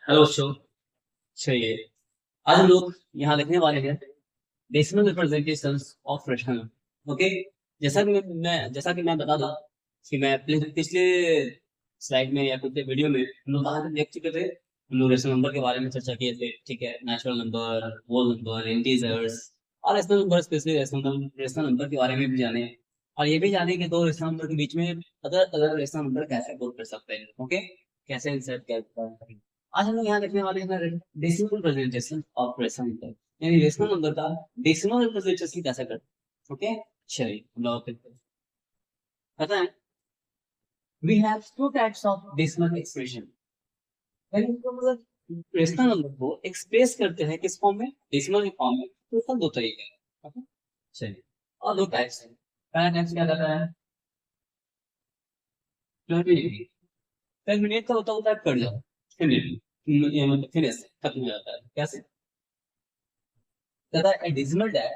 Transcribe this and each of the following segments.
Hello बच्चों। चलिए, आज हम लोग यहाँ लिखने वाले हैं decimal representations of fraction. Okay. जैसा कि मैं बता दूं कि मैं पिछले स्लाइड में या पिछले वीडियो में हम लोग बाहर देख चुके थे। हम लोग रेशनल नंबर के बारे में चर्चा किए थे। ठीक है, natural number, whole number, integers और rational number, specially rational number के बारे में भी जाने और ये भी जाने कि दो रेशनल नंबर के बीच में अदर अदर रेशनल नंबर कैसे कोड कर सकते हैं। ओके, कैसे इंसर्ट कर। आज हम लोग यहाँ देखने वाले हैं decimal representation of rational number, यानी रेशनल नंबर का डेसिमल रिप्रेजेंटेशन कैसे करते हैं। ओके, चलिए हम लोग पता है we have two types of decimal expression। यानी इसको मतलब रेशनल नंबर को एक्सप्रेस करते हैं किस फॉर्म में, डेसिमल फॉर्म में। तो इसका दो तरीके हैं। ओके, चलिए, और दो टाइप्स हैं। पहला टाइप्स क्या कहता है, टर्मिनेटिंग। टर्मिनेट का होता है कट जाओ, फिनिश, ये मतलब फिनिश, खत्म हो जाता है। कैसे कहता है, a decimal that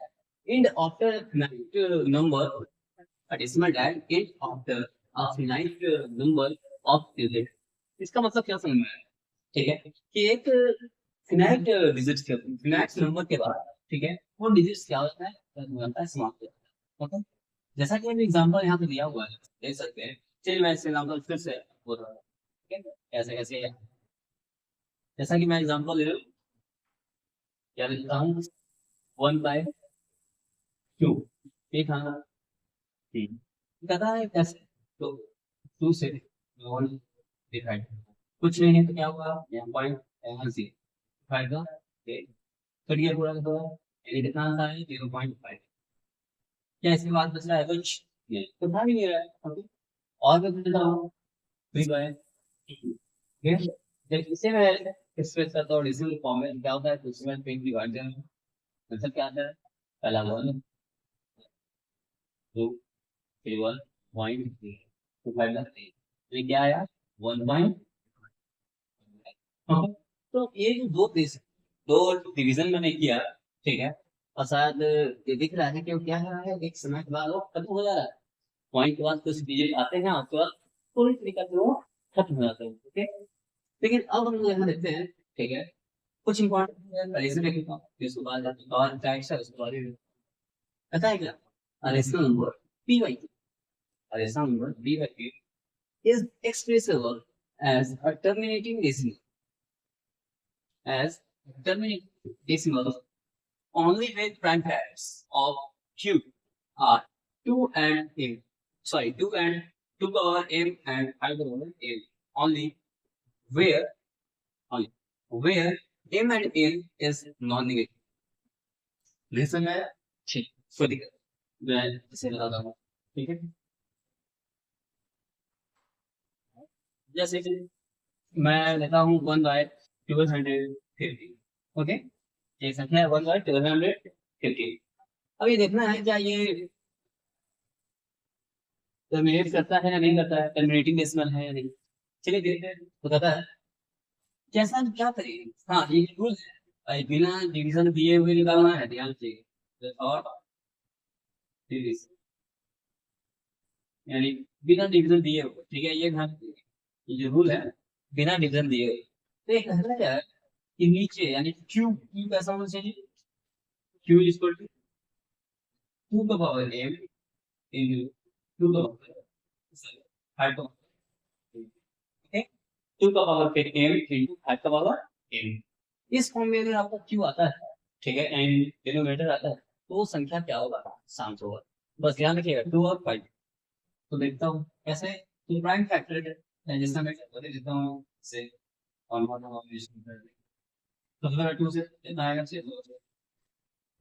end after finite number, a decimal that end after a finite number of digit। इसका मतलब क्या समझ में आया? ठीक है कि एक फिनाइट डिजिट्स के फिनाइट नंबर के बाद, ठीक है, वो डिजिट्स क्या होता है, खत्म हो जाता है, समाप्त हो जाता है। ओके, जैसा कि मैंने एग्जांपल यहाँ पे दिया हुआ है, देख सकते हैं। चलिए मैं इस एग्जांपल फिर से बोल रहा हूँ। ठीक है, ऐसे कैसे है, जैसा कि मैं एग्जांपल ले रहा हूँ, क्या लिखता हूँ, 1/2। ठीक है, कहता है कैसे, तो 2 से 1 डिवाइड, कुछ नहीं है तो क्या होगा, यहाँ पॉइंट यहाँ से डिवाइड का करियर पूरा का पूरा, यानी कितना आता है 0.5। क्या इसके बाद बच रहा है कुछ नहीं, तो था भी नहीं रहा है। ओके, और मैं देता हूँ 3/2। फिर जब इसे मैं एक्सप्रेस करता हूँ डिजिटल फॉर्म में, क्या होता है, तो इसमें 3 डिवाइड देना, मतलब क्या आता है, पहला 1 2 फिर 1.3 तो फाइव, ये क्या आया, 1. हाँ, तो ये जो दो देश, दो डिवीजन मैंने किया, ठीक है, और शायद ये दिख रहा है कि वो क्या है, एक समय के बाद वो खत्म हो जा रहा है। पॉइंट के बाद कुछ डिजिट आते हैं, उसके बाद पूरी तरीके से वो खत्म हो जाते हैं। ओके, लेकिन अब हम लोग यहाँ देखते हैं, ठीक है, कुछ इंपॉर्टेंट रीजन देखता हूँ, उसके बाद और टैक्स है, उसके बाद पता है क्या, rational number p y, rational number p y is expressible as a terminating decimal, as terminating decimal only when prime factors of q are 2 and m, sorry, 2 and 2 power m and 5 power m, only where only where m and n is non-negative। Listen है, ठीक, सो दिक्कत मैं इसे बताता हूँ। ठीक है, जैसे कि मैं लेता हूँ 1/1250। ओके, ये संख्या है 1/1250। अब ये देखना है क्या ये टर्मिनेट करता है या नहीं करता है, टर्मिनेटिंग डेसिमल है या नहीं। चलिए देखते हैं, बताता है कैसा, क्या करेंगे। हाँ, ये रूल है, बिना डिवीजन दिए हुए निकालना है, ध्यान से। और डिवीजन यानी बिना डिवीजन दिए हुए, ठीक है, ये ध्यान रखिए, ये जो रूल है बिना डिवीजन दिए हुए। तो एक कहना क्या है कि नीचे यानी क्यू, क्यू कैसा होना चाहिए, क्यू इज इक्वल टू 2 का पावर m into 2 का पावर 5 का, ठीक है, 2 का पावर फिर m into 5 का पावर m। इस फॉर्म में अगर आपको क्यू आता है, ठीक है, एंड डिनोमिनेटर आता है, तो वो संख्या क्या होगा, शांत होगा। बस ध्यान रखिएगा 2 और 5। तो देखता हूँ कैसे, तो प्राइम फैक्टर है, जैसा मैं बता देता हूँ से और तो 2 से कितना आएगा, से 2 से,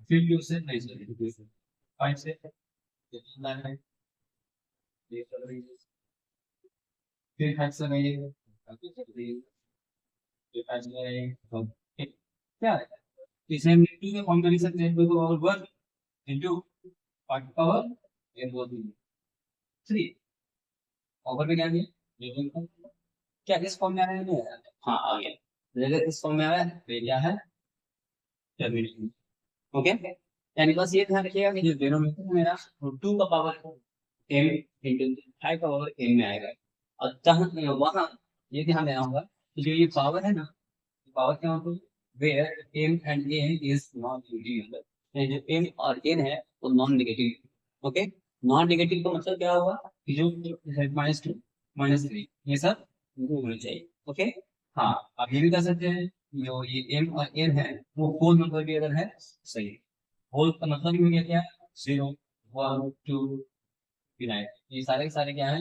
फिर 2 से नहीं, से 5 से कितना आएगा, फिर 5 से नहीं, फिर 5 से नहीं, तो क्या है, इसे हम 2 में फॉर्म कर नहीं सकते हैं, तो और 1 into 5 पावर n बोल दीजिए 3 ओवर में क्या दिया, क्या इस फॉर्म में आया है, नहीं आया, हाँ आ गया। अगर इस फॉर्म में आया है तो ये क्या है, टर्मिनेटिंग। ओके, यानी बस ये ध्यान रखिएगा कि जो डिनोमिनेटर है मेरा, वो 2 का पावर m इंटू 5 का पावर m में आएगा। और जहाँ वहाँ ये ध्यान देना होगा कि जो ये पावर है ना, पावर क्या होती है, where m and n is non negative, जो एम और एन है वो non negative. Okay, non negative का मतलब क्या होगा कि जो -2 -3 ये सब होने चाहिए। ओके, हाँ आप ये भी कर सकते हैं, जो ये एम और एन है वो होल नंबर भी अगर है सही, होल का मतलब ही हो गया क्या, 0 1 2 9, ये सारे के सारे क्या है,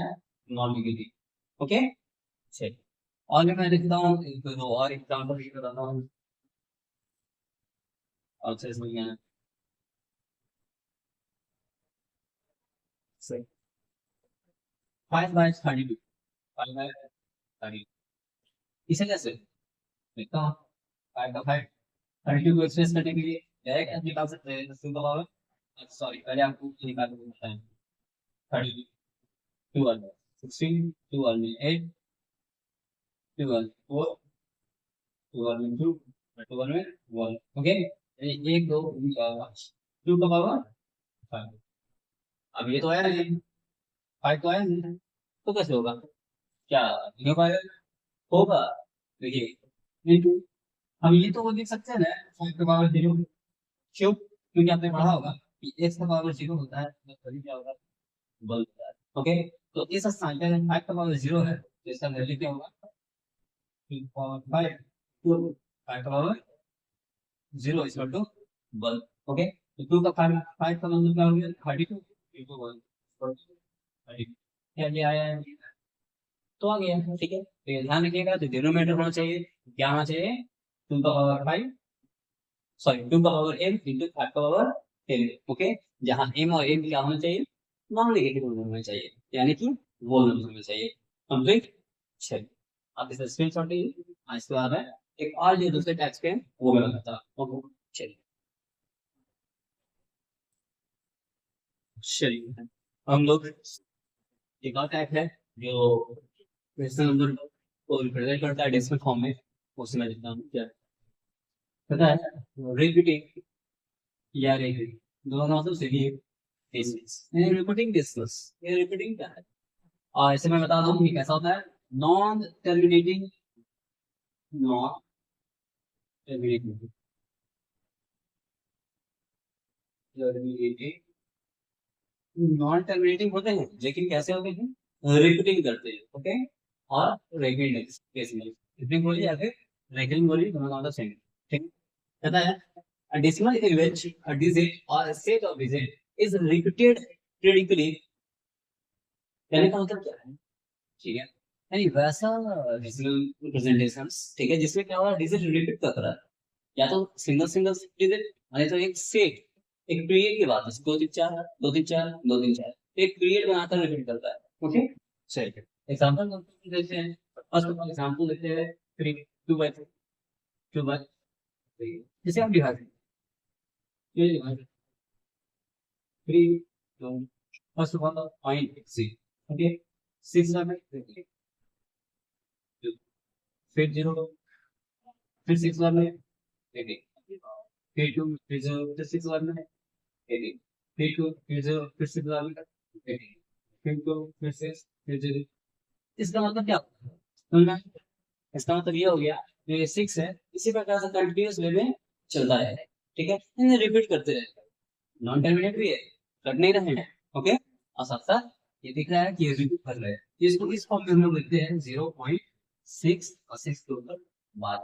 नॉन नेगेटिव। ओके, चलिए और भी मैं लिखता हूँ, एक दो और एग्जाम्पल भी बताता हूँ और अच्छे से समझ में आना। सही, 5/32, 5/32 इसे कैसे लिखता हूँ, 5/5 32 को एक्सप्रेस करने के लिए डायरेक्ट निकाल सकते हैं, सिंपल पावर, सॉरी पहले आपको ये निकाल के बताएं, 32 2 में 16, 2 में 8, 2 में 4, 2 में 2, 2 में 1। ओके, एक दो 2 का पावर 5, अब ये तो आया नहीं, 5 तो आया नहीं, तो कैसे होगा, क्या नहीं हो पाएगा, होगा, देखिए इंटू, हम ये तो वो देख सकते हैं ना, 5 का पावर 0 क्यों, क्योंकि आपने पढ़ा होगा कि x का पावर 0 होता है तो तभी क्या होगा, बल होता है। ओके, तो इस स्थान पे 5 का पावर 0 है तो इसका वैल्यू क्या होगा, 2 पावर 5, तो 5 का पावर 0 इक्वल टू बल। ओके, तो 2 का 5 का मतलब क्या हो गया, 32 इंटू 1, 32, क्या ये आया है, तो आ गया, ठीक है, तो ये ध्यान रखिएगा, तो डिनोमिनेटर होना चाहिए, क्या होना चाहिए, 2 का पावर 5, सॉरी 2 का पावर m इंटू 5 का पावर 10। ओके, जहाँ m और n क्या होना चाहिए, नॉन नेगेटिव होना चाहिए, यानी कि वो नंबर होना चाहिए। कंप्लीट, चलिए आप इसे स्क्रीनशॉट लीजिए। इसके बाद में एक और जो दूसरे टैक्स पे है, वो मैं बताता हूँ। ओके, चलिए चलिए हम लोग एक और टैग है जो क्वेश्चन नंबर को रिप्रेजेंट करता है डेसिमल फॉर्म में, उसमें मैं लिखता हूँ क्या, पता है, रिपीटिंग या रिपीटिंग दोनों का मतलब सही है, रिपीटिंग डिस्कस, ये रिपीटिंग क्या है, और ऐसे मैं बता दूं कि कैसा होता है, non terminating, non terminating, non terminating होते हैं लेकिन कैसे होते हैं, रिपीटिंग करते हैं। ओके, और रेगुलर केस में रिपीटिंग बोलिए या फिर रेगुलर बोलिए, दोनों का मतलब सेम, ठीक कहता है, a decimal in which a digit or a set of digit is repeated periodically, कहने का मतलब क्या है, ठीक है, यानी वैसा डिजिटल रिप्रेजेंटेशन, ठीक है, जिसमें क्या हो रहा है, डिजिट रिपीट कर रहा है, या तो सिंगल सिंगल डिजिट, नहीं तो एक सेट, एक पीरियड के बाद 2 3 4 2 3 4 2 3 4, एक पीरियड बनाकर रिपीट करता है। ओके, चलिए एग्जांपल देखते हैं, फर्स्ट ऑफ ऑल एग्जांपल देखते हैं 3 2/3, 2/3, जिसे हम डिवाइड, ये divide 3 2, first of all point 6, okay, 6 में फिर 0, फिर 6 में 18, फिर 2, फिर 0, फिर 6 में 18, फिर 2, फिर 0, फिर 6 में 18, फिर 2, फिर 6, फिर 0। इसका मतलब क्या होगा, इसका मतलब ये हो गया, जो ये 6 है इसी प्रकार से कंटिन्यूअस वे में चलता है, ठीक है, इन्हें रिपीट करते रहे, नॉन टर्मिनेट भी है, कर नहीं रहे हैं। ओके, और साथ साथ ये दिख रहा है कि ये रिपीट कर रहे हैं, इसको इस फॉर्म में हम लोग लिखते हैं 0.6 और 6 के ऊपर बार।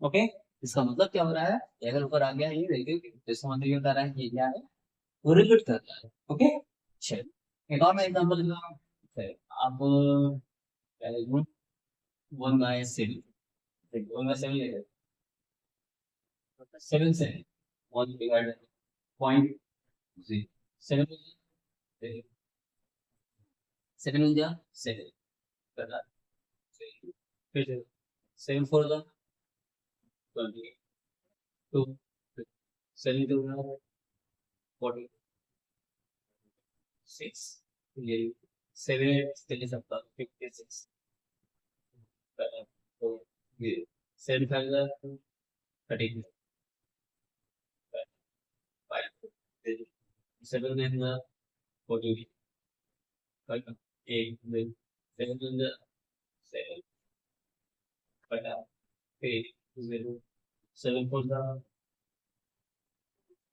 ओके, इसका मतलब क्या हो रहा है, ये अगर ऊपर आ गया ये देखिए, तो इसका मतलब ये बता रहा है कि ये क्या है, वो रिपीट कर रहा है। ओके, चलिए एक और मैं एग्जांपल देता हूँ, आप 1/7, 1/7 ले, 7 से 1 डिवाइड पॉइंट 7, 7 इंडिया 7 करना, फिर 7 4 का 20, 2 7 2 40, 6 ये 7 चलिए सबका 56, तो ये 7 5 का 30, 5 7 9 का 40, 8 7 7 7 5 8 0 7 4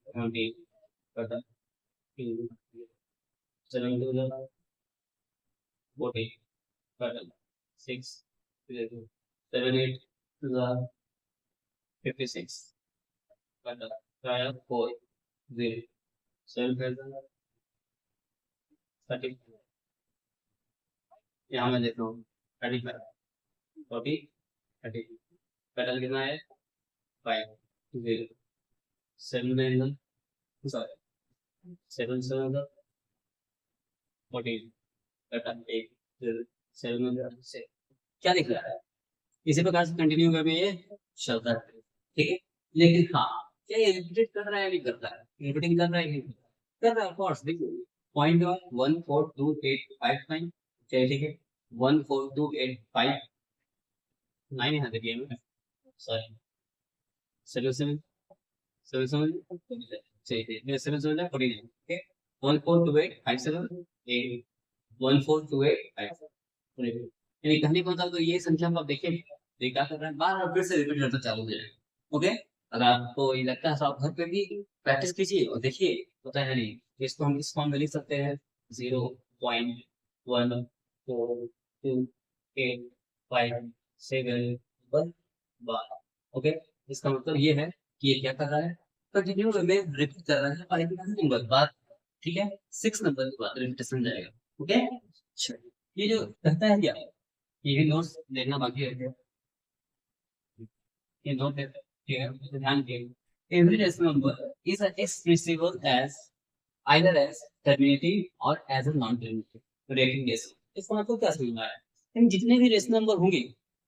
20 कटा 2 7 2 40 कटा 6 0 7 8 56 कटा 4 0 7 30 यहाँ मैं देख रहा हूँ 35 40 30 पैटर्न कितना है 5 0 7 9 सॉरी 7 7 14 पैटर्न 1 0 7 से क्या लिख रहा है इसी प्रकार से कंटिन्यू करके ये चलता है ठीक है लेकिन हाँ क्या ये रिपीट कर रहा है नहीं करता है रिपीटिंग कर रहा है नहीं कर रहा है ऑफ कोर्स देखिए पॉइंट 14285 चलिए ठीक है 14285 9 यहाँ देखिए मैं सॉरी 7 7 7 7 चलिए 7 7 49 ओके 14285 8 14285 यानी कहने का मतलब तो ये संख्या को आप देखिए ये क्या कर रहा है बार बार फिर से रिपीट करना चालू हो जाएगा ओके अगर आपको ये लगता है तो आप घर पे भी प्रैक्टिस कीजिए और देखिए होता है नहीं इसको हम इस फॉर्म में लिख सकते हैं 0.1428571 ओके इसका मतलब ये है कि ये क्या कर रहा है कंटिन्यू में रिपीट कर रहा है और एक नंबर बाद ठीक है 6 नंबर के बाद रिपीटेशन जाएगा ओके अच्छा ये जो कहता है क्या ये भी नोट्स देखना बाकी है ये नोट देते हैं ठीक है ध्यान दिए every rational number is expressible as either as terminative और as a non terminative rating rational इसका मतलब क्या समझ में आया इन जितने भी रेशनल नंबर होंगे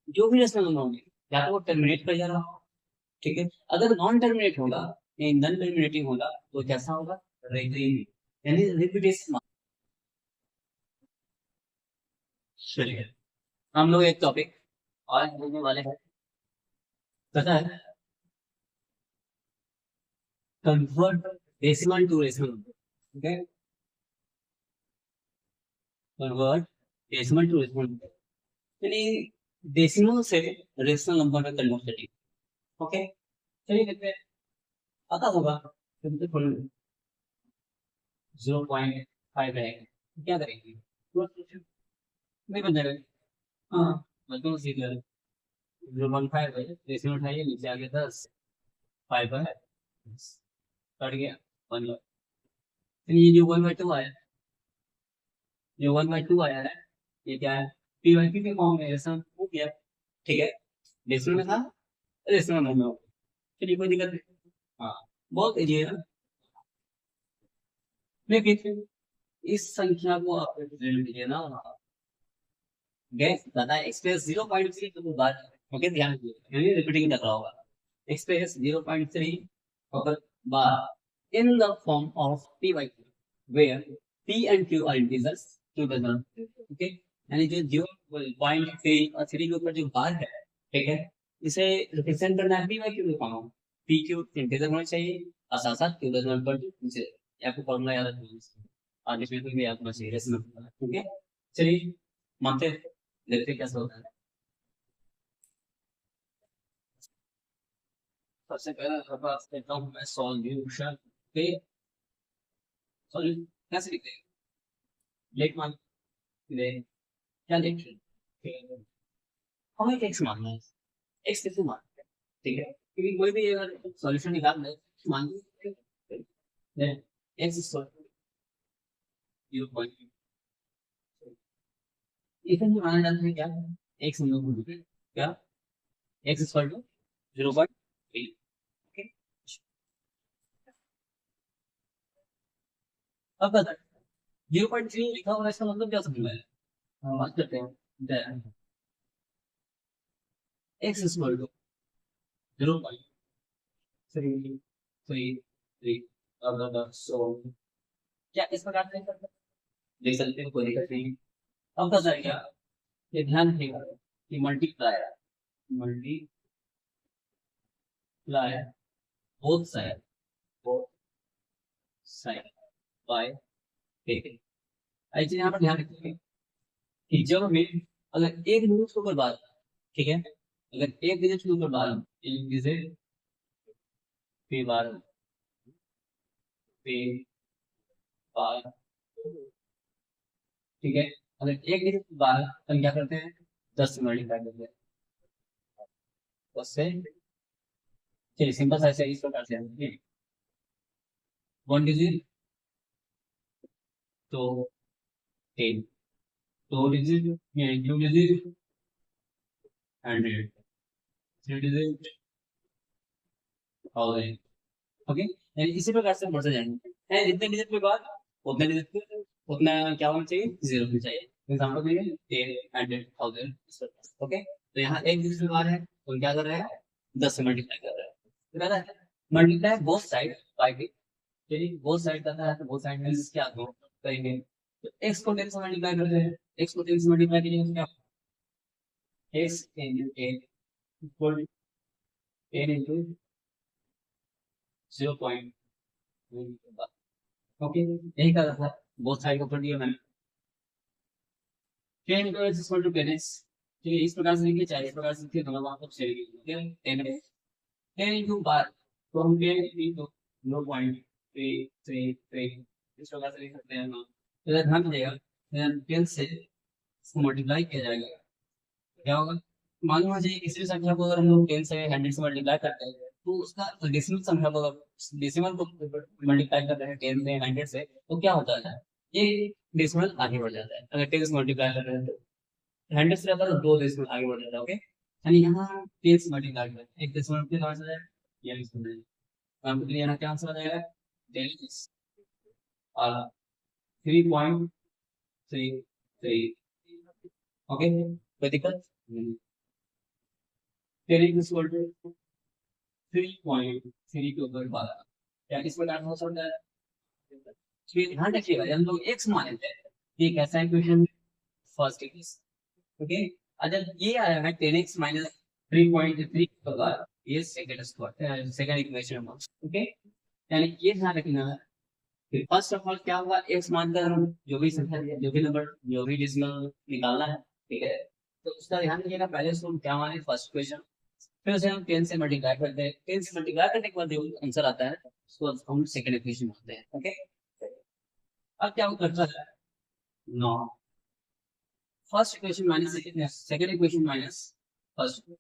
जो भी रेशनल नंबर होंगे या तो वो टर्मिनेट कर जा रहा हो ठीक है अगर नॉन टर्मिनेट होगा या नॉन टर्मिनेटिंग होगा तो कैसा होगा रेटिंग यानी रिपीटेशन चलिए हम लोग एक टॉपिक और बोलने वाले हैं पता है convert decimal to rational number okay convert decimal to rational number यानी डेसिमल से रेशनल नंबर में कन्वर्ट करेंगे ओके चलिए देखते हैं पता होगा तो फुल 0.5 रहेगा क्या करेंगे नहीं बन जाएगा हाँ बिल्कुल सीधा 0.5 है डेसिमल उठाइए नीचे आ गया 10 5 है कट गया 1 ये जो 1/2 आया जो 1/2 आया है ये क्या है पी बाई पी के फॉर्म में ऐसा हो गया ठीक है डेसिमल में था डेसिमल में हो चलिए कोई दिक्कत नहीं हाँ बहुत इजी है ना लेकिन इस संख्या को आप रिप्रेजेंट कीजिए ना गैस दादा एक्सप्रेस 0.3 तो बात ओके ध्यान दीजिए यानी रिपीटिंग कर रहा होगा एक्सप्रेस 0.3 और bar in the form of p by q where p and q are integers q does not okay यानी जो 0.3 और 3 के ऊपर जो बार है ठीक है इसे रिप्रेजेंट करना है p by q के फॉर्म में p q इंटीजर होना चाहिए और साथ साथ q does not equal to नीचे आपको फॉर्मूला याद रखना आगे इसमें कोई भी याद होना चाहिए रेशनल ठीक है चलिए मानते हैं देखते कैसे होता है सबसे पहले बात करता हूँ मैं सॉल्यूशन के सॉल्यूशन कैसे लिखते हैं लेट मान ले क्या लेट हमें एक्स मानना है एक्स कैसे मानते हैं ठीक है क्योंकि कोई भी अगर सॉल्यूशन निकालना है मान लीजिए एक्स सॉल्यूशन 0.2 इसे भी माना जाता है क्या एक्स हम लोग क्या एक्स इक्वल टू 0.3 ओके अब बता 0.3 लिखा हुआ है इसका मतलब क्या समझ में आया बात करते हैं एक्स इक्वल टू 0.333 सो क्या इस प्रकार से देख सकते हैं कोई दिक्कत नहीं अब पता है क्या ये ध्यान रखिएगा कि multiply both side both side by ठीक है ऐसे यहाँ पर ध्यान रखिए कि जब भी अगर एक नोट के ऊपर बात ठीक है अगर एक डिजिट के ऊपर बार, एक डिजिट पे बार, पे बार, ठीक है। अगर एक डिजिट पे बार तो हम क्या करते हैं, 10 से मल्टीप्लाई करते हैं, उससे चलिए सिंपल सा ऐसे इस प्रकार से है, वन डिजिट तो 10, दो digit two digit 100, three digit 1000, okay. यानी इसी प्रकार से बढ़ते जाएंगे, है जितने डिजिट पे बार उतने डिजिट पे उतना क्या होना चाहिए, जीरो होना चाहिए। एग्जाम्पल देंगे 10, 100, 1000, ओके। तो यहाँ एक डिजिट पे बार है तो क्या कर रहे हैं, 10 से मल्टीप्लाई कर रहे हैं, मल्टीप्लाई बोथ साइड बाय के, चलिए बोथ साइड करना है तो बोथ साइड में क्या करेंगे, तो x को 10 से मल्टीप्लाई कर रहे हैं, x को 10 से मल्टीप्लाई कीजिए तो क्या, x into 10 equal to 10 into 0.1, okay यही कहा था, बोथ साइड को कर दिया मैंने, 10 into x equal to 10x, ठीक है। इस प्रकार से लिखिए चाहे इस प्रकार से लिखिए, दोनों आपको चलेगी, ठीक है। 10 into बार तो हम 10 into 0.333 इस प्रकार से लिख सकते हैं ना, इधर ध्यान दीजिएगा, 10 से इसको मल्टीप्लाई किया जाएगा, क्या होगा, मालूम है किसी भी संख्या को अगर हम लोग 10 से 100 से मल्टीप्लाई करते हैं तो उसका डेसिमल संख्या को, डेसिमल को मल्टीप्लाई कर रहे हैं 10 से 100 से, तो क्या होता है, ये डेसिमल आगे बढ़ जाता है। अगर 10 से मल्टीप्लाई कर रहे हैं तो 100 से ज्यादा तो दो डेसिमल आगे बढ़ जाता है, ओके। यानी यहाँ 10 से मल्टीप्लाई कर रहे हैं, एक डेसिमल के आंसर है ये लिख सकते हैं, हम तो यहाँ क्या आंसर आ जाएगा, 10 और 3.33, ओके कोई दिक्कत नहीं। 10 इक्वल टू 3.3 के ऊपर 12, क्या इस प्रकार हो सकता है, फिर ध्यान रखिएगा हम लोग x मान लेते हैं, ये कैसा इक्वेशन, फर्स्ट केस, ओके। अगर ये आया है 10x माइनस 3.3 के बाद, ये second square second equation, okay. यानी ये ध्यान रखना है कि फर्स्ट ऑफ ऑल क्या हुआ, x मानकर हम जो भी संख्या जो भी नंबर जो भी डेसिमल निकालना है, ठीक है, तो उसका ध्यान रखिएगा, पहले उसको हम क्या माने फर्स्ट इक्वेशन, फिर उसे हम 10 से मल्टीप्लाई करते हैं, 10 से मल्टीप्लाई करने के बाद जो आंसर आता है उसको हम सेकंड इक्वेशन मानते हैं, ओके। अब क्या करता है, no, first equation minus second equation minus first,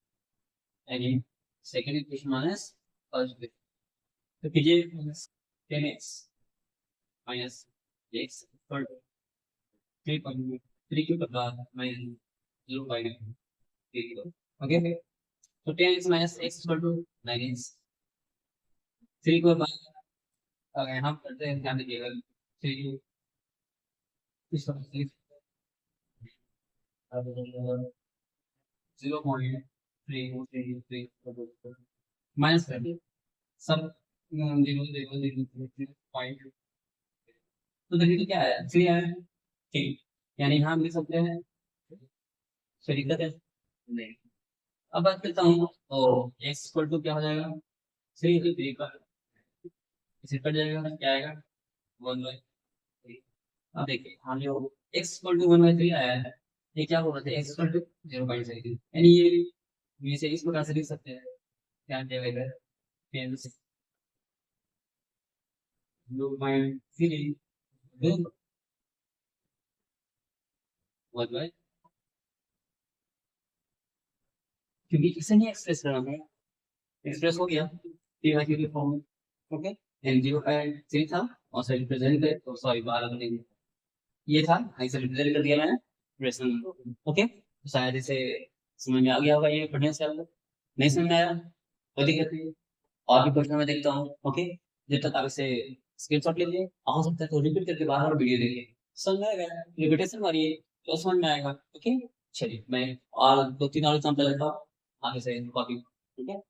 यानी सेकंड इक्वेशन माइनस फर्स्ट, तो कीजिए 10x माइनस x पर 3.3 के बाद माइनस 0.3, ओके। तो 10x minus x equal to 9x, 3 को बाद अगर हम करते हैं ध्यान दीजिएगा, 3 इस तरह से 0.333 माइनस कर सब 0.0 पॉइंट, तो देखिए क्या है, 3 है, ठीक, यानी यहाँ हम लिख सकते हैं, सही दिक्कत है नहीं। अब बात करता हूँ तो x इक्वल टू क्या हो जाएगा, 3 का इसे कट जाएगा, क्या आएगा 1/3। अब देखिए हाँ जो x इक्वल टू 1/3 आया है, ये क्या बोल रहे थे, x इक्वल टू 0.3, यानी ये से इस प्रकार से लिख सकते हैं, क्या देगा 10 से 0.3 1/, क्योंकि इसे नहीं एक्सप्रेस करना है, एक्सप्रेस हो गया क्योंकि फॉर्म में, ओके। एन 0.3 था और से रिप्रेजेंट है तो सॉरी 12 बनेंगे, ये था ऐसे रिप्रेजेंट कर दिया मैंने रेशनल, ओके। तो शायद इसे समझ में आ गया होगा, ये पढ़ने से आपको नहीं समझ में आया कोई दिक्कत नहीं, और भी क्वेश्चन मैं देखता हूँ, ओके। जब तक आप इसे स्क्रीनशॉट ले लीजिए, हो सकता है तो रिपीट करके बार बार वीडियो देखिए, समझ में आएगा, रिपीटेशन मारिए तो समझ में आएगा, ओके। चलिए मैं और 2-3 और एग्जाम्पल लेता हूँ आगे से कॉपी, ठीक है।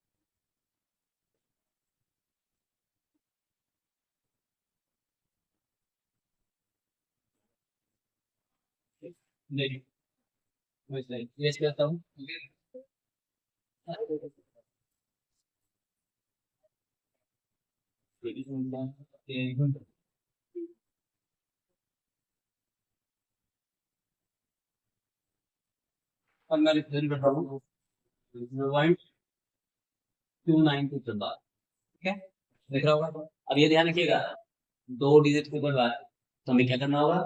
देखिए मैं स्लाइड यस करता हूँ, अब मैं रिप्रेजेंट करता हूँ 0.292 के बाद, ठीक है, देख रहा होगा। अब ये ध्यान रखिएगा, 2 डिजिट के ऊपर बात, तो हमें क्या करना होगा,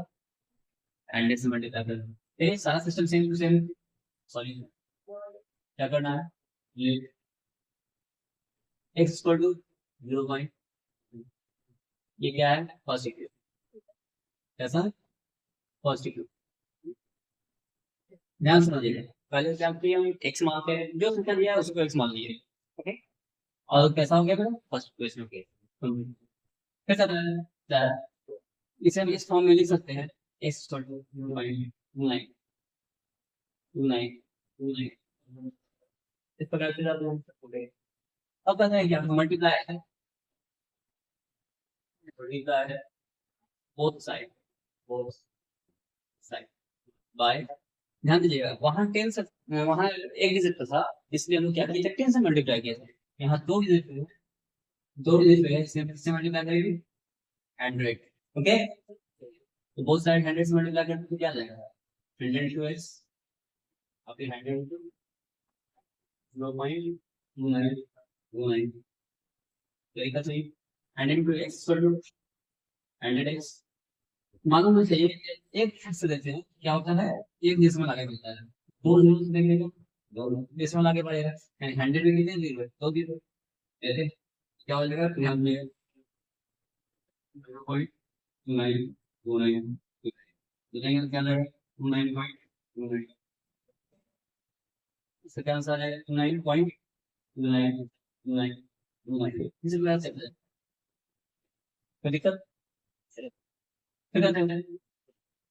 100 से मल्टीप्लाई करना, ठीक है, सारा system same to same. Sorry, क्या करना है, ये x इक्वल टू 0. ये क्या है, पॉजिटिव, कैसा, पॉजिटिव। ध्यान से समझिएगा, पहले क्या किया, हम x मानते हैं, जो संख्या दिया है उसको x मान लिए, ओके, और कैसा हो गया फिर, फर्स्ट क्वेश्चन हो गया, कैसा था, इसे हम इस फॉर्म में लिख सकते हैं, x इक्वल टू 0.292929, इस प्रकार से आप लोग ओके। अब पता है क्या, मल्टीप्लाई है, मल्टीप्लाई है both side, both side by, ध्यान दीजिएगा, वहां 10 से, वहां एक डिजिट था, इसलिए हम लोग क्या किए थे, 10 से मल्टीप्लाई किया था, यहाँ 2 डिजिट पे, 2 डिजिट पे है, इसलिए हम किससे मल्टीप्लाई करेंगे, 100, ओके, तो बोथ साइड 100 से मल्टीप्लाई करते तो क्या आ जाएगा, 100 इंटू x, और फिर 100 इंटू 0.2929, तरीका सही, 100 into x equal to 100x, मालूम है चाहिए, एक फिक्स देते हैं, क्या होता है, एक डेसिमल आगे मिलता है, 2 देंगे तो 2 डेसिमल आगे बढ़ेगा, यानी 100 में कितने जीरो, 2 जीरो, ऐसे क्या हो जाएगा, यहाँ में 0.2929, तो देंगे तो क्या लगेगा, 29.29, इसका क्या आंसर है, 29.2929, इसी प्रकार से कोई दिक्कत,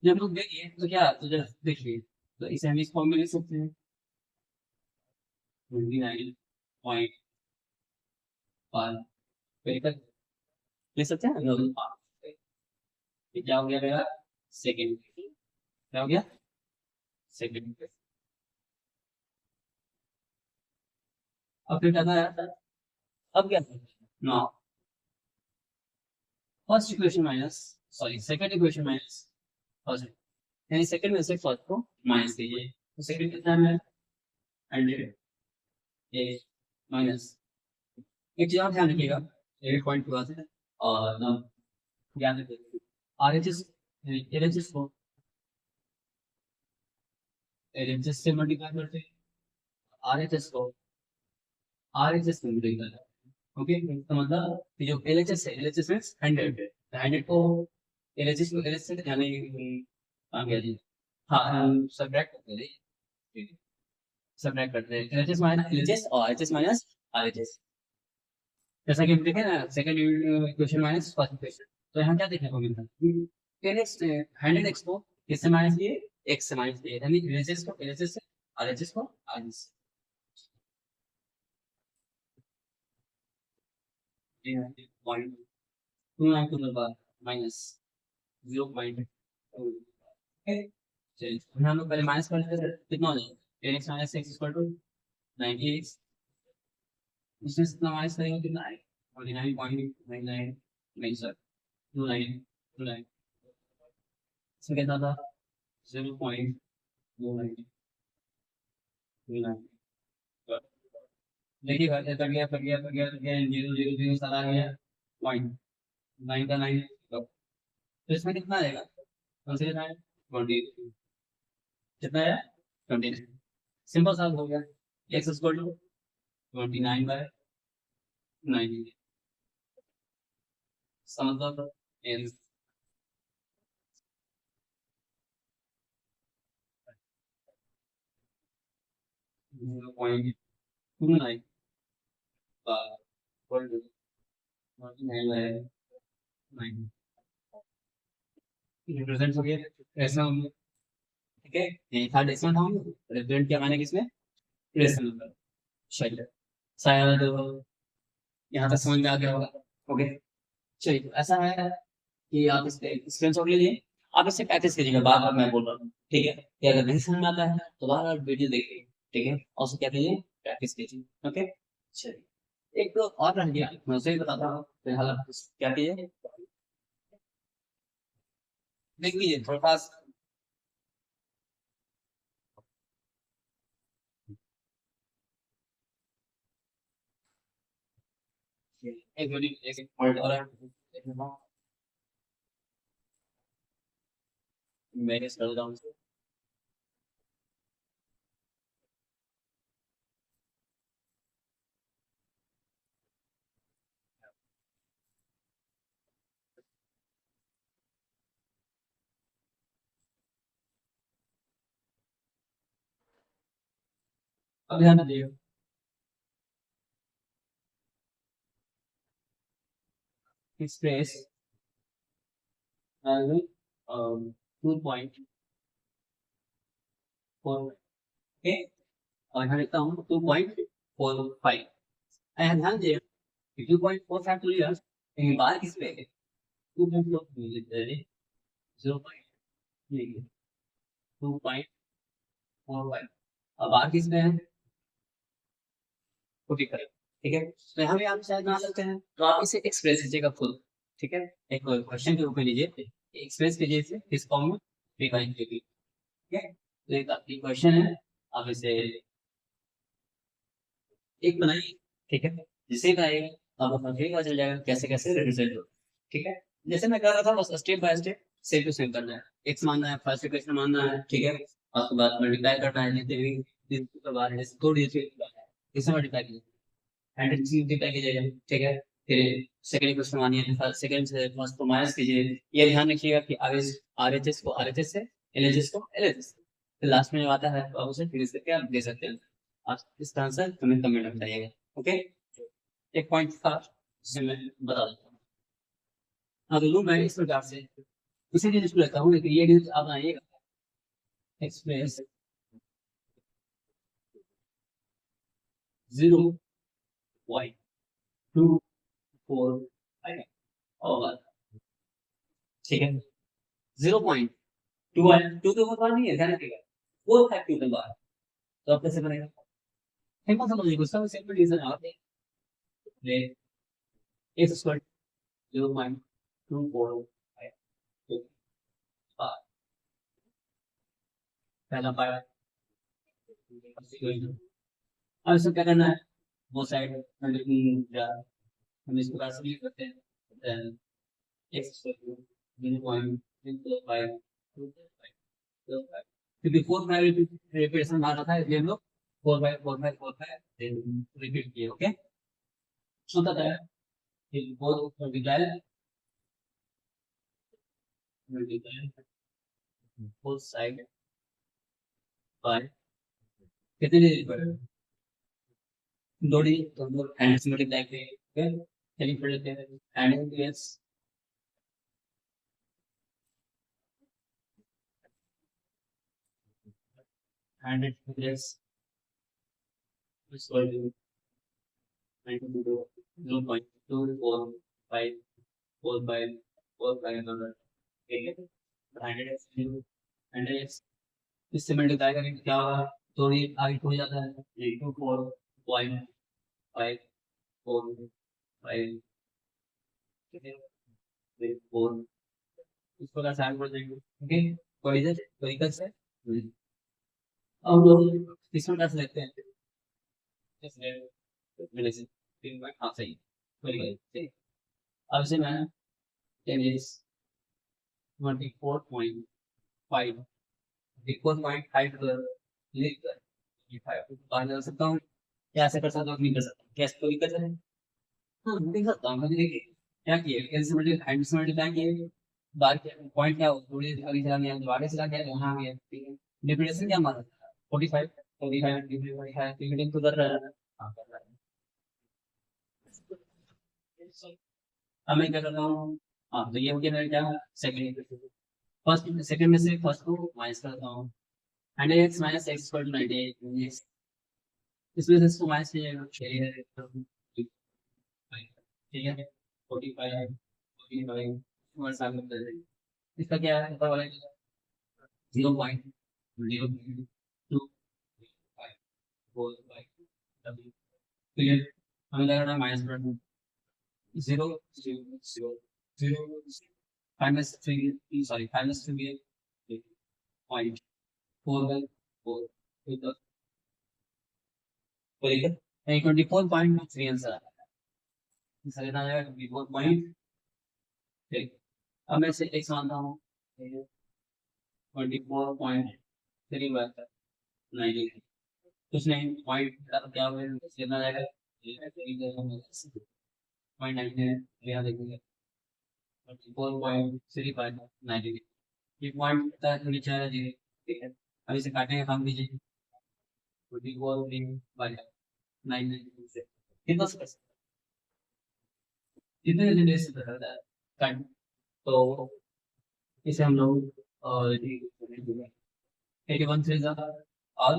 जब लोग देखिए तो क्या, तो जब देखिए, तो इसे हम इस फॉर्म में लिख सकते हैं, 29.5 लिख सकते हैं, ये क्या हो गया मेरा, सेकेंड, क्या हो गया, सेकेंड। अब फिर करना है, अब क्या, no, first equation minus, sorry second equation minus first, यानी सेकंड में से फर्स्ट को माइनस कीजिए, तो सेकंड कितना है, 100, ए माइनस, एक चीज और ध्यान रखिएगा, 8 पॉइंट के बाद है, और ध्यान रखिएगा, आरएचएस, एलएचएस को एलएचएस से मल्टीप्लाई करते हैं, आरएचएस को आरएचएस से मल्टीप्लाई करते हैं, ओके, तो मतलब कि जो एलएचएस है, एलएचएस मींस 100, 100 को एलएचएस को एलएचएस से यानी आ गया जी, हाँ हम सब्ट्रैक्ट करते हैं, ठीक है, सब्ट्रैक्ट करते हैं, एलएचएस माइनस एलएचएस और आरएचएस माइनस आरएचएस, जैसा कि हम देखें ना, second equation minus first equation, तो यहाँ क्या देखने को मिलता है, 10x 100x को किससे माइनस किए, x से माइनस किए, यानी एलएचएस को एलएचएस से, आरएचएस को आरएचएस से, पॉइंट 292 के बाद माइनस 0.2, चलिए हम लोग पहले माइनस करते हैं, कितना हो जाएगा, 10x minus x equal to 90x, इसमें से कितना माइनस करेंगे, कितना आएगा, 49.99, नहीं सर, 2929, इसमें कितना था, 0.2929, देखिएगा कट गया कट गया कट गया कट गया, 0 0 0 सारा आ गया, पॉइंट 9 का 9, तो इसमें कितना आएगा, कौन से 9, 20, कितना है, 29, सिंपल सा हो गया, x इक्वल टू 29/9, समझ एन 0.29 इक्वल टू 29/9, रिप्रेजेंट हो गया, ऐसा होंगे, ठीक है, ये था डेसिमल था, रिप्रेजेंट क्या माने किसमें, रेशनल नंबर, चलिए शायद यहाँ तक समझ में आ गया होगा, ओके, चलिए तो ऐसा है कि आप इस स्क्रीनशॉट ले लिए, आप इससे प्रैक्टिस कीजिएगा, बार बार मैं बोल रहा हूँ, ठीक है, कि अगर नहीं समझ में आता है तो बार बार वीडियो देखिए, ठीक है, और उसको क्या कीजिए, प्रैक्टिस कीजिए, ओके, चलिए एक तो और रह गया, मैं उसे ही बताता हूँ, फिलहाल आप क्या कीजिए, देख लीजिए थोड़ा पास, एक मिनट एक पॉइंट और मैंने कर रहा हूँ अब ध्यान दीजिए स्पेस 2.4 ओके और यहाँ लिखता हूँ 2.45 ध्यान दीजिए 2.45 तो लिया लेकिन बाहर किस पे है 2.45 अब बाहर किस पे है 45 ठीक है तो यहाँ भी आप शायद बना सकते हैं तो आप इसे एक्सप्रेस कीजिएगा फुल ठीक है एक क्वेश्चन के रूप में लीजिए एक्सप्रेस कीजिए इसे इस फॉर्म में डिफाइन कीजिए ठीक है तो एक आपकी क्वेश्चन है आप इसे एक बनाइए ठीक है जिसे बनाइए आप अपना फिर पता चल जाएगा कैसे कैसे रिजल्ट हो ठीक है जैसे मैं कर रहा था बस step by step same to same करना है एक्स मानना है फर्स्ट इक्वेशन मानना है ठीक है उसके बाद मल्टीप्लाई करना है जितने भी इसके बाद जैसे थोड़ी सी इसे मल्टीप्लाई कीजिए 100 से मल्टीप्लाई कीजिएगा ठीक है फिर सेकंड इक्वेशन मानिए फर्स्ट सेकंड से फर्स्ट को माइनस कीजिए ये ध्यान रखिएगा कि आरएचएस को आरएचएस से एलएचएस को एलएचएस से फिर लास्ट में जब आता है तो आप उसे फिर से क्या दे सकते हैं आप इसका आंसर कमेंट कमेंट में बताइएगा ओके एक पॉइंट था जिसे मैं बता देता हूँ हाँ तो लूँ मैं इस प्रकार से इसीलिए इसको लेता हूँ लेकिन ये डिजिट आप आइएगा एक्सप्रेस 0.245 और ठीक है 0.2 टू के ऊपर नहीं है ध्यान रखिएगा 4 टू के बाद तो आप कैसे बनेगा सिंपल समझिए गुस्सा सिंपल रीजन है आप ले एक्स स्क्वायर 0.245 पहला पार्ट अब इसको क्या करना है वो साइड हम इसको कैसे लिख सकते हैं देन एक्स स्क्वायर 0.245 क्योंकि 4 5 रिपीटेशन मार रहा था इसलिए हम लोग 4 5 4 5 4 5 देन रिपीट किए ओके होता है फिर both multiply multiply both side by कितने डिजिट पर दो डिजिट तो हम लोग हैंड से मल्टीप्लाई करेंगे ओके चलिए पढ़ लेते हैं hand yes 100 yes equal to 0.24545 ठीक है 100 इससे मल्टीप्लाई करेंगे क्या होगा थोड़ी आगे हो जाता है 24.545 4 इस प्रकार से आगे बढ़ जाएंगे ओके कोई इधर कोई इधर से अब लोग इस प्रकार से लेते हैं इसलिए से 3 हाँ सही वेरी गुड ठीक अब से मैं 24.5 24.5 लिख कर ये 5 बाहर निकाल सकता हूँ या ऐसे कर सकता हूँ नहीं कर सकता कैसे तो कर सकते हैं हाँ देख सकता हूँ मैंने देखिए क्या किए कैसे मल्टीप्लाई से मल्टीप्लाई किए बार के पॉइंट क्या थोड़ी आगे चला गया तो आगे चला गया वहाँ आ गया ठीक है डिफरेंस क्या माना 45 45 45 डिफरेंस तो कर रहा है हाँ कर रहा है अब मैं क्या करता हूँ हाँ तो ये हो गया मेरा क्या सेकंड फर्स्ट सेकंड में से फर्स्ट को माइनस करता हूँ 100x minus x equal to 98 इसमें से इसको माइनस किया जाएगा ठीक है 45 45 हमारे सामने बदल जाएगी इसका क्या है ऊपर वाला 0.0255 क्लियर हमें लग रहा है माइनस पर 0 0 0 माइनस 3 सॉरी माइनस 3 पॉइंट 4 ठीक है 24.3 आंसर इसका कितना आ जाएगा 24 ठीक। अब मैं से x मानता हूँ 24.3/90 कुछ नहीं पॉइंट क्या हुआ कितना आ जाएगा 0.9 है यहाँ देखेंगे 24.3/90 ये पॉइंट कितना नीचे आ जाएगा ठीक है। अब इसे काटने का काम कीजिए 24.3/90 से कितना से कितने जनरेट से करता है काट तो इसे हम लोग 81 से ज्यादा और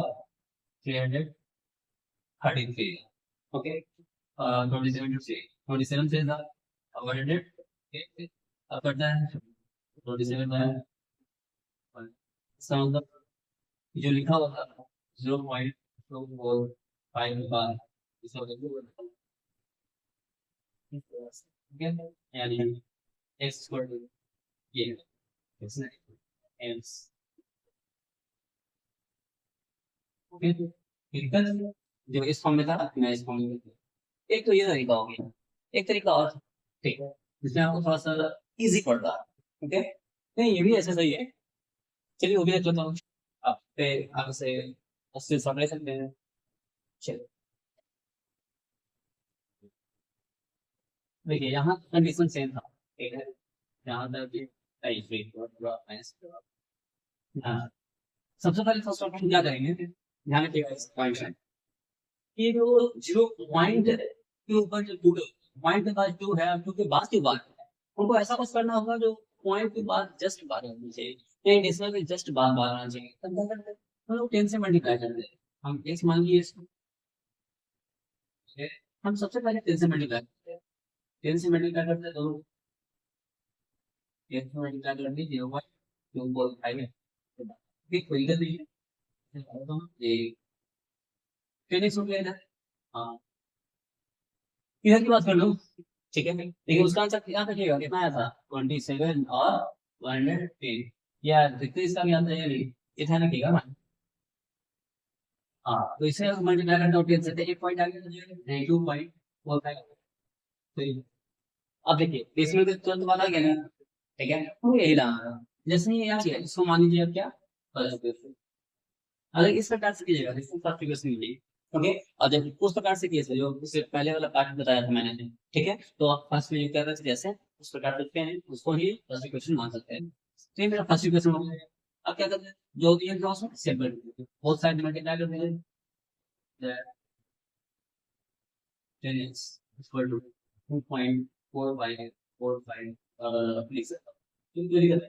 333 ओके 27 से ज्यादा 100 अब करता है 27 बाय इसका मतलब जो लिखा हुआ था 0.245 बार इसे यानी x स्क्वायर ये एम्स ओके जो इस फॉर्म में था मैं इस फॉर्म में एक तो ये तरीका हो गया एक तरीका और ठीक है जिसमें आपको थोड़ा सा इजी पड़ता है ओके नहीं ये भी ऐसा सही है चलिए वो भी देख लेता हूँ आप पे आगे से उससे सॉल्व ले सकते हैं चलिए देखिए यहाँ कंडीशन सेम था ठीक है यहाँ तक कि माइनस हाँ सबसे पहले फर्स्ट ऑफ ऑल क्या करेंगे ध्यान रखिएगा इस पॉइंट में ये जो 0 पॉइंट के ऊपर जो टू पॉइंट के बाद टू है टू के बाद की बात है उनको ऐसा कुछ करना होगा जो पॉइंट के बाद जस्ट बार होनी चाहिए या डेसिमल में जस्ट बार आना चाहिए तब क्या करते हैं हम लोग 10 से मल्टीप्लाई करते हैं हम x मान लीजिए इसको हम सबसे पहले 10 से मल्टीप्लाई करते हैं 10 से मल्टीप्लाई करते हैं दोनों 10 से मल्टीप्लाई कर दी 0.245 है फिर कोई दिक्कत नहीं है फिनिश हो गया ना हाँ इधर की बात कर लो ठीक है लेकिन उसका आंसर क्या रखिएगा कितना आया था 27 और 110 यार देखते इसका भी आंसर है नहीं ये ध्यान रखिएगा ना हाँ तो इसे मल्टीप्लाई करते हो 10 से एक पॉइंट आ गया तो 2.45 तो अब देखिए इसमें तो तुरंत बात आ गया ना ठीक है तो यही रहा जैसे ही आ गया इसको मान लीजिए अब क्या अगर इस प्रकार से कीजिएगा इसको फर्स्ट फिगर से मिलेगी ओके और जब उस प्रकार से किए जो उससे पहले वाला पार्ट बताया था मैंने ठीक है तो आप फर्स्ट में क्या करते जैसे उस प्रकार करते हैं उसको ही फर्स्ट क्वेश्चन मान सकते हैं तो ये मेरा फर्स्ट क्वेश्चन हो गया अब क्या करते हैं जो भी क्रॉस में सिंपल बोथ साइड में क्या करते हैं 10x इक्वल टू 2.4545 लिख सकता हूँ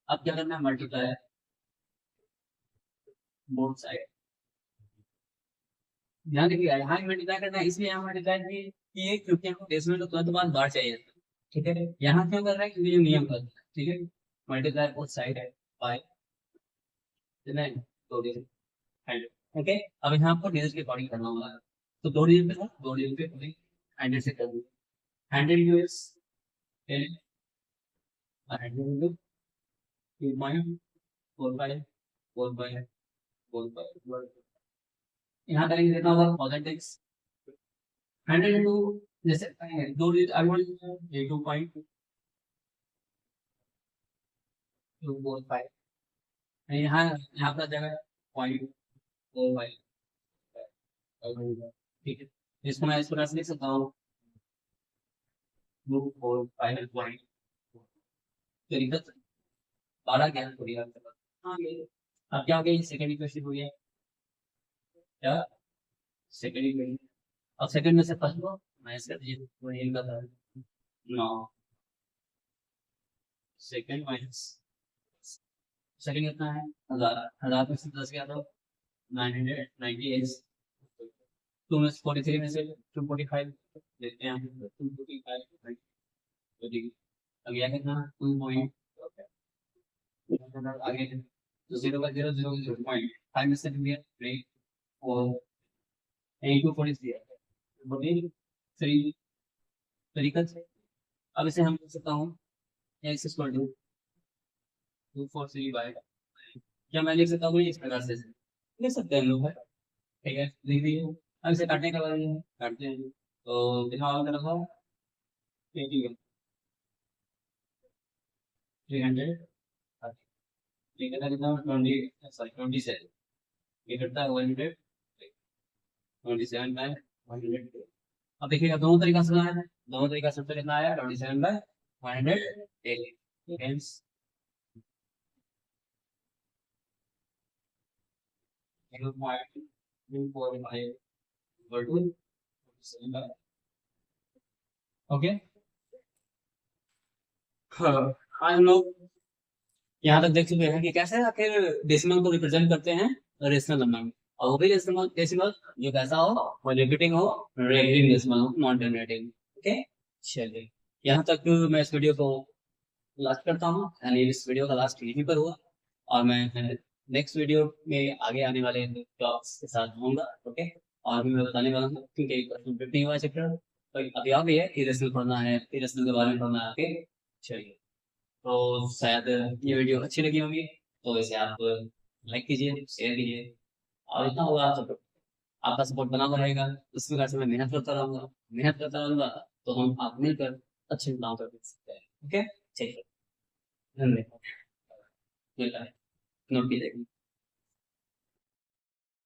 अब क्या करना है मल्टीप्लाई बोथ साइड ध्यान रखिएगा यहाँ मल्टीप्लाई करना है इसलिए यहाँ मल्टीप्लाई किए क्योंकि हमको डेसिमल तो तुरंत बाद बाहर चाहिए ठीक है यहाँ क्यों कर रहा है क्योंकि जो नियम कर रहा है ठीक है मल्टीप्लाई बोथ साइड है बाय ओके अब यहाँ आपको डिजिट के अकॉर्डिंग करना होगा तो दो डिजिट पे अकॉर्डिंग 100 से कर दूँ 100 यूएस 100 2.45 4 यहाँ करेंगे कितना होगा 100 इंटू जैसे दो डिजिट आई वांट 2.245 यहाँ यहाँ पर जगह 0.45 ठीक है इसको मैं इस प्रकार से लिख सकता हूँ 2.45 तरीका 12 ज्ञान थोड़ी हाँ अब क्या हो गया सेकंड इक्वेशन हो गया क्या सेकंड इक्वेशन अब सेकंड में से फर्स्ट को माइनस कर दीजिए वो ये का था 9 सेकंड माइनस सेकंड कितना है 1000 में से 10 गया तो 998 2 में 43 में से 245 लेते हैं 245 तो ठीक अब यह कितना 2 पॉइंट आगे तो 0.005 में से दिया 3 4 8 2 43 बोलिए 3 तरीका से अब इसे हम लिख सकता हूँ x इक्वल टू 243 बाय क्या मैं लिख सकता हूँ इस प्रकार से लिख सकते हैं हम लोग है ठीक है लिख दिए अब इसे काटने का बाद काटते हैं तो दिमाग में रखो 300 कितना 27 ये करता है 100 27 बाय 100। अब देखिएगा दोनों तरीका से बनाया है, दोनों तरीका से उत्तर कितना आया 27 बाय 108 हेंस ओके। हाँ, आज हम लोग यहाँ तक देख चुके हैं कि कैसे आखिर डेसिमल को रिप्रेजेंट करते हैं रेशनल नंबर में, और वो भी डेसिमल डेसिमल जो कैसा हो, रिपीटिंग हो, रेगुलरिंग डेसिमल हो, नॉन टर्मिनेटिंग। ओके, चलिए यहाँ तक मैं इस वीडियो को लास्ट करता हूँ, यानी इस वीडियो का लास्ट यहीं पर हुआ, और मैं नेक्स्ट वीडियो में आगे आने वाले टॉपिक्स के साथ होऊंगा। ओके, और भी मैं बताने वाला हूँ क्योंकि कंप्लीट नहीं हुआ चैप्टर, तो अभी आप भी है इरेशनल पढ़ना है, इरेशनल के बारे में पढ़ना है। ओके, चलिए, तो शायद ये वीडियो अच्छी लगी होगी, तो इसे आप लाइक कीजिए, शेयर कीजिए, और इतना होगा तो आपका सपोर्ट बना हुआ रहेगा। इस प्रकार से मैं मेहनत करता रहूंगा, मेहनत करता रहूंगा, तो हम आप मिलकर अच्छे काम कर सकते हैं। ओके, चलिए, धन्यवाद, मिलता है, नोट कीजिएगा।